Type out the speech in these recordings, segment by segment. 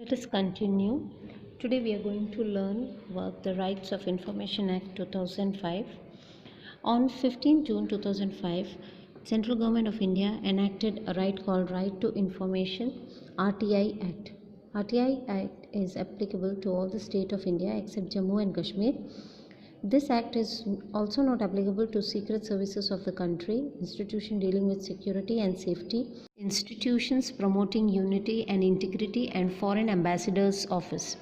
Let us continue. Today we are going to learn about the Rights of Information Act 2005. On 15 June 2005, Central Government of India enacted a right called Right to Information RTI Act. RTI Act is applicable to all the state of India except Jammu and Kashmir. This act is also not applicable to secret services of the country, institutions dealing with security and safety, institutions promoting unity and integrity, and foreign ambassadors' office.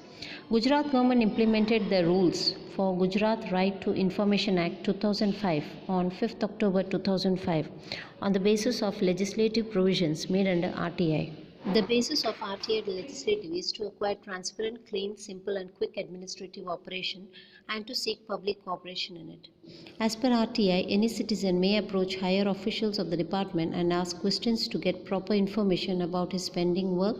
Gujarat government implemented the rules for Gujarat Right to Information Act 2005 on 5th October 2005 on the basis of legislative provisions made under RTI. The basis of RTI legislative is to acquire transparent, clean, simple and quick administrative operation and to seek public cooperation in it. As per RTI, any citizen may approach higher officials of the department and ask questions to get proper information about his pending work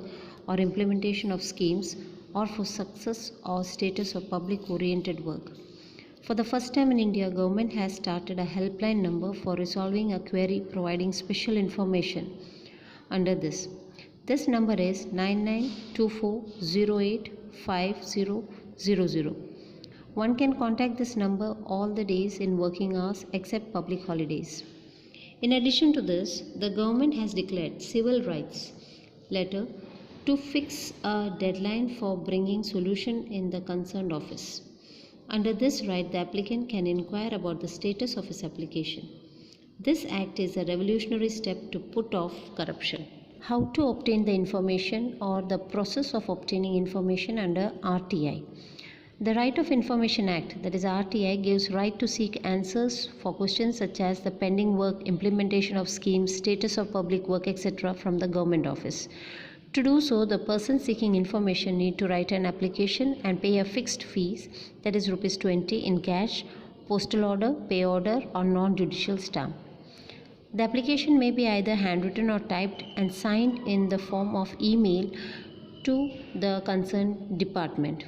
or implementation of schemes or for success or status of public-oriented work. For the first time in India, government has started a helpline number for resolving a query providing special information under this. This number is 9924085000. One can contact this number all the days in working hours except public holidays. In addition to this, the government has declared civil rights letter to fix a deadline for bringing solution in the concerned office. Under this right, the applicant can inquire about the status of his application. This act is a revolutionary step to put off corruption. How to obtain the information or the process of obtaining information under RTI. The Right of Information Act, that is RTI, gives right to seek answers for questions such as the pending work, implementation of schemes, status of public work, etc. from the government office. To do so, the person seeking information need to write an application and pay a fixed fees, that is Rs 20 in cash, postal order, pay order or non-judicial stamp. The application may be either handwritten or typed and signed in the form of email to the concerned department.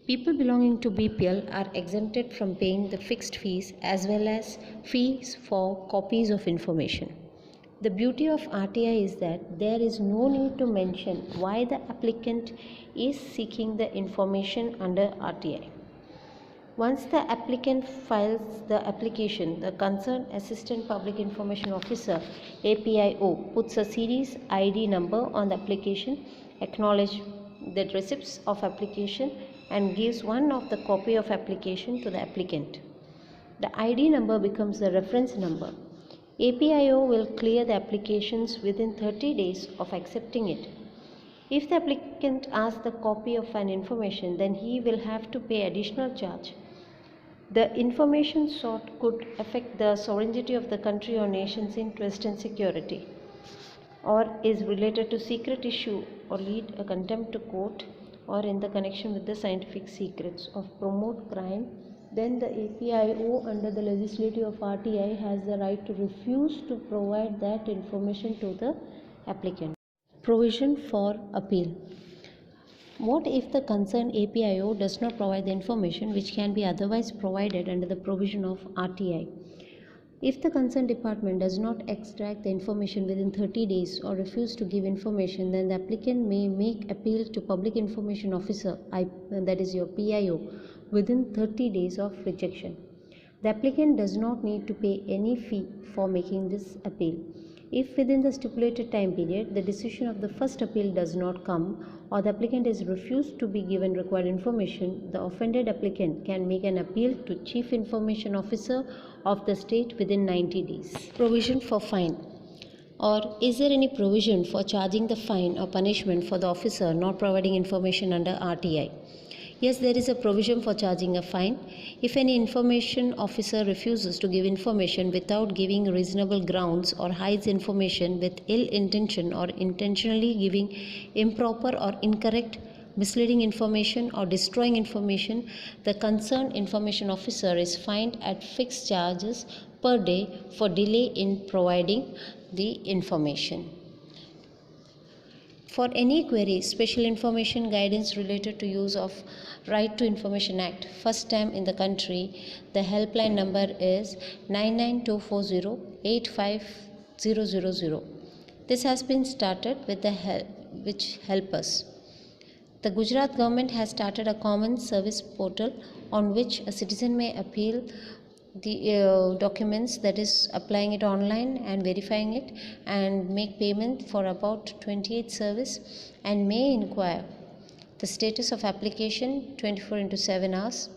People belonging to BPL are exempted from paying the fixed fees as well as fees for copies of information. The beauty of RTI is that there is no need to mention why the applicant is seeking the information under RTI. Once the applicant files the application, the concerned Assistant Public Information Officer APIO puts a series ID number on the application, acknowledges the receipts of application and gives one of the copy of application to the applicant. The ID number becomes the reference number. APIO will clear the applications within 30 days of accepting it. If the applicant asks the copy of an information, then he will have to pay additional charge. The information sought could affect the sovereignty of the country or nation's interest and security, or is related to secret issue or lead a contempt to court or in the connection with the scientific secrets of promote crime, then the APIO under the legislative of RTI has the right to refuse to provide that information to the applicant. Provision for appeal. What if the concerned APIO does not provide the information which can be otherwise provided under the provision of RTI? If the concerned department does not extract the information within 30 days or refuse to give information, then the applicant may make appeal to Public Information Officer, that is your PIO, within 30 days of rejection. The applicant does not need to pay any fee for making this appeal. If within the stipulated time period the decision of the first appeal does not come or the applicant is refused to be given required information, the offended applicant can make an appeal to Chief Information Officer of the state within 90 days. Provision for fine. Or is there any provision for charging the fine or punishment for the officer not providing information under RTI? Yes, there is a provision for charging a fine. If any information officer refuses to give information without giving reasonable grounds or hides information with ill intention or intentionally giving improper or incorrect, misleading information or destroying information, the concerned information officer is fined at fixed charges per day for delay in providing the information. For any query, special information guidance related to use of Right to Information Act, first time in the country, the helpline number is 99240-85000. This has been started with the which help us. The Gujarat government has started a common service portal on which a citizen may appeal the documents, that is applying it online and verifying it, and make payment for about 28 service, and may inquire the status of application 24 into 7 hours.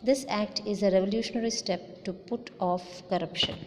This act is a revolutionary step to put off corruption.